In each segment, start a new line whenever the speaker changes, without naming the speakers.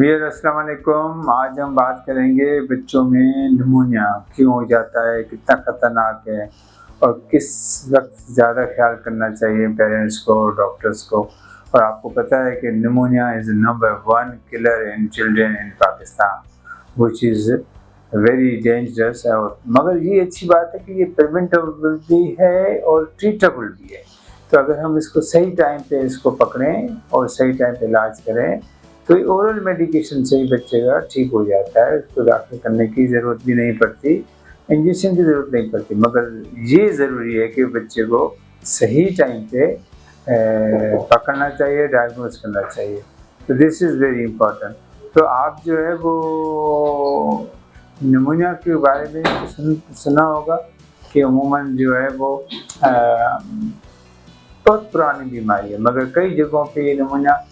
भैया अस्सलाम वालेकुम। आज हम बात करेंगे बच्चों में निमोनिया क्यों हो जाता है, कितना खतरनाक है और किस वक्त ज़्यादा ख्याल करना चाहिए पेरेंट्स को, डॉक्टर्स को। और आपको पता है कि pneumonia is number 1 killer in children in Pakistan, which is very dangerous. और मगर ये अच्छी बात है कि ये प्रिवेंटेबल भी है और ट्रीटेबल भी है। तो अगर हम इसको सही टाइम पे इसको पकड़ें और सही टाइम पे इलाज करें तो ओरल मेडिकेशन से ही बच्चे का ठीक हो जाता है। उसको दाखिल करने की ज़रूरत भी नहीं पड़ती, इंजेक्शन की ज़रूरत नहीं पड़ती। मगर ये ज़रूरी है कि बच्चे को सही टाइम पे पकड़ना चाहिए, डायग्नोज करना चाहिए। तो दिस इज़ वेरी इम्पोर्टेंट। तो आप जो है वो निमोनिया के बारे में सुना होगा कि अमूमन जो है वो बहुत पुरानी बीमारी है, मगर कई जगहों पे ये निमोनिया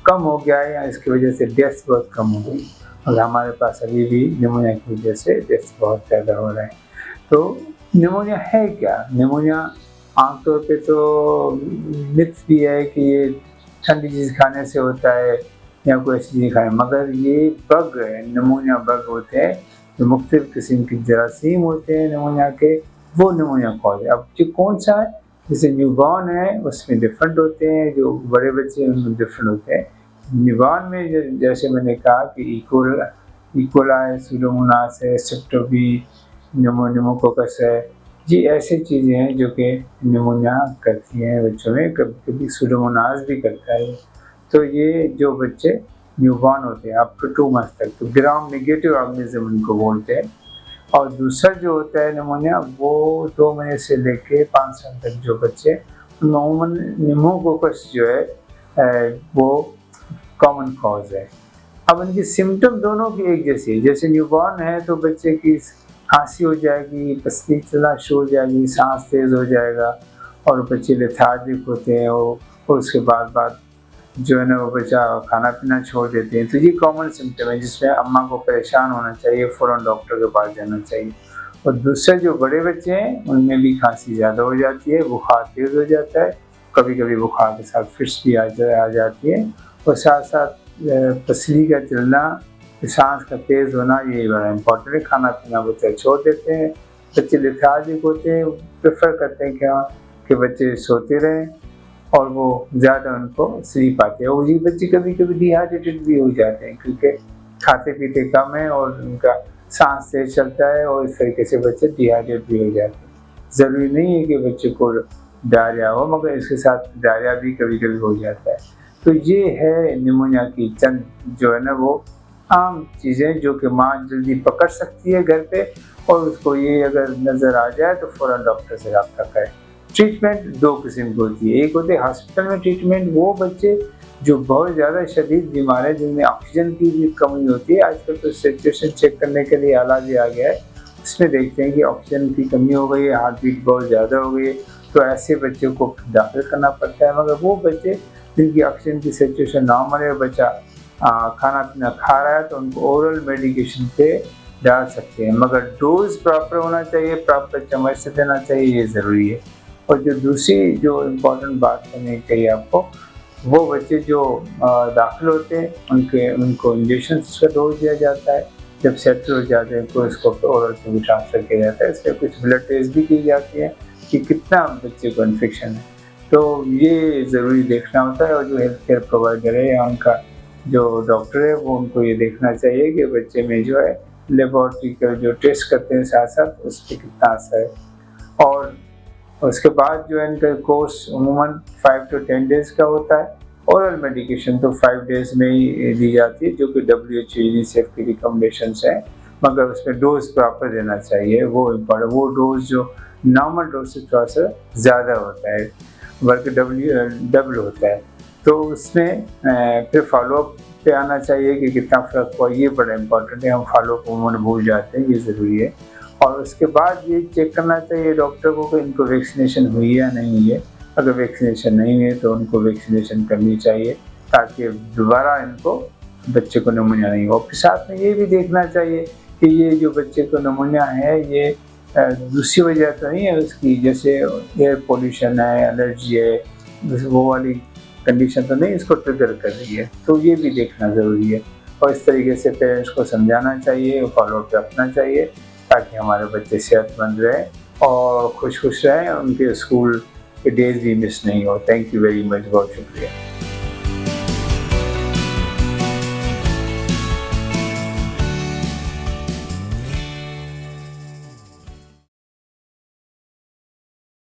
कम हो गया है या इसकी वजह से डेथ्स बहुत कम हो गई। और हमारे पास अभी भी निमोनिया की वजह से डेथ्स बहुत ज़्यादा हो रहे हैं। तो निमोनिया है क्या? निमोनिया आमतौर पे तो मिथ भी है कि ये ठंडी चीज़ खाने से होता है या कोई ऐसी चीज़ खाने, मगर ये बग है, निमोनिया बग होते हैं जो मुख्तलिफ किस्म के जरासीम होते हैं निमोनिया के, वो निमोनिया कॉज है। अब जो कौन सा है, जैसे न्यूबॉर्न है उसमें डिफरेंट होते हैं, जो बड़े बच्चे हैं उनमें डिफरेंट होते हैं। न्यूबॉर्न में जैसे मैंने कहा कि इकोलाई, सूडोमोनास है, स्ट्रेप्टोबी, न्यूमोकोकस है, ये ऐसी चीज़ें हैं जो कि निमोनिया करती हैं बच्चों में। कभी कभी सूडोमोनास भी करता है। तो ये जो बच्चे न्यूबॉर्न होते हैं अप टू 2 मंथ्स तक, तो ग्राम नेगेटिव ऑर्गेनिज्म उनको बोलते हैं। और दूसरा जो होता है निमोनिया, वो 2 महीने से लेके 5 साल तक जो बच्चे, अमूमन निमोकोकस जो है वो कॉमन कॉज है। अब इनकी सिम्टम दोनों की एक जैसी है। जैसे न्यूबॉर्न है तो बच्चे की खांसी हो जाएगी, पसली चलना शुरू हो जाएगी, सांस तेज हो जाएगा और बच्चे लेथार्जिक होते हैं और उसके बाद जो है ना वो बच्चा खाना पीना छोड़ देते हैं। तो ये कॉमन सिम्टम है जिसमें अम्मा को परेशान होना चाहिए, फ़ौरन डॉक्टर के पास जाना चाहिए। और दूसरे जो बड़े बच्चे हैं उनमें भी खांसी ज़्यादा हो जाती है, बुखार तेज़ हो जाता है, कभी कभी बुखार के साथ फिट्स भी आ जाती है, और साथ साथ पसली का चलना, सांस का तेज़ होना, ये बड़ा इम्पोर्टेंट है। खाना पीना बच्चे छोड़ देते हैं, बच्चे लेथार्जिक होते हैं, प्रेफर करते हैं कि बच्चे सोते रहें और वो ज़्यादा उनको स्लीप आती है। और ये बच्चे कभी कभी डिहाइड्रेटेड भी हो जाते हैं क्योंकि खाते पीते कम है और उनका सांस तेज चलता है, और इस तरीके से बच्चे डिहाइड्रेट भी हो जाते हैं। ज़रूरी नहीं है कि बच्चे को डायरिया हो, मगर इसके साथ डायरिया भी कभी कभी हो जाता है। तो ये है निमोनिया की चंद जो है ना वो आम चीज़ें जो कि माँ जल्दी पकड़ सकती है घर पे, और उसको ये अगर नज़र आ जाए तो फ़ौरन डॉक्टर से रब्ता करें। ट्रीटमेंट 2 किस्म की होती है। एक होती है हॉस्पिटल में ट्रीटमेंट, वो बच्चे जो बहुत ज़्यादा शदीद बीमार हैं, जिनमें ऑक्सीजन की भी कमी होती है। आजकल तो सैचुरेशन चेक करने के लिए आला भी आ गया है, उसमें देखते हैं कि ऑक्सीजन की कमी हो गई है, हार्ट बीट बहुत ज़्यादा हो गई है, तो ऐसे बच्चों को दाखिल करना पड़ता है। मगर वो बच्चे जिनकी ऑक्सीजन की सैचुरेशन नॉर्मल है, बच्चा खाना पीना खा रहा है, तो उनको ओरल मेडिकेशन पे डाल सकते हैं, मगर डोज प्रॉपर होना चाहिए, प्रॉपर चम्मच से देना चाहिए, ये ज़रूरी है। और जो दूसरी जो इम्पोर्टेंट बात करनी चाहिए आपको, वो बच्चे जो दाखिल होते हैं उनको इंजेक्शन का डोज दिया जाता है। जब सेटल हो जाते हैं तो इसको ओरल पे भी ट्रांसफ़र किया जाता है। इसमें कुछ ब्लड टेस्ट भी की जाती है कि कितना बच्चे को इन्फेक्शन है, तो ये ज़रूरी देखना होता है। और जो हेल्थ केयर प्रोवाइडर है या उनका जो डॉक्टर है, वो उनको ये देखना चाहिए कि बच्चे में जो है लेबॉरेटरी का जो टेस्ट करते हैं साथ साथ उस पर कितना असर है। और उसके बाद जो है इनका कोर्स अमूमन 5 to 10 डेज़ का होता है। ओरल मेडिकेशन तो 5 डेज़ में ही दी जाती है, जो कि WHO यूनिसेफ की रिकमेंडेशंस हैं, मगर उसमें डोज प्रॉपर देना चाहिए। वो इम्पोर्टेंट, वो डोज जो नॉर्मल डोज से थोड़ा सा ज़्यादा होता है, बल्कि डबल होता है। तो उसमें फिर फॉलोअप पे आना चाहिए कि कितना फ़र्क हुआ, ये बड़ा इम्पोर्टेंट है। हम फॉलोअप अमूमन भूल जाते हैं, ये ज़रूरी है। और उसके बाद ये चेक करना चाहिए डॉक्टर को कि इनको वैक्सीनेशन हुई है या नहीं हुई है। अगर वैक्सीनेशन नहीं हुई है तो उनको वैक्सीनेशन करनी चाहिए, ताकि दोबारा इनको बच्चे को निमोनिया नहीं हो। फिर साथ में ये भी देखना चाहिए कि ये जो बच्चे को निमोनिया है, ये दूसरी वजह तो नहीं है उसकी, जैसे एयर पोल्यूशन है, एलर्जी है, वो वाली कंडीशन तो नहीं इसको ट्रिगर कर रही है, तो ये भी देखना ज़रूरी है। और इस तरीके से पेरेंट्स को समझाना चाहिए, फॉलो अप रखना चाहिए ताकि हमारे बच्चे सेहतमंद रहें और खुश रहें, उनके स्कूल के डेज भी मिस नहीं हो। थैंक यू वेरी मच, बहुत शुक्रिया।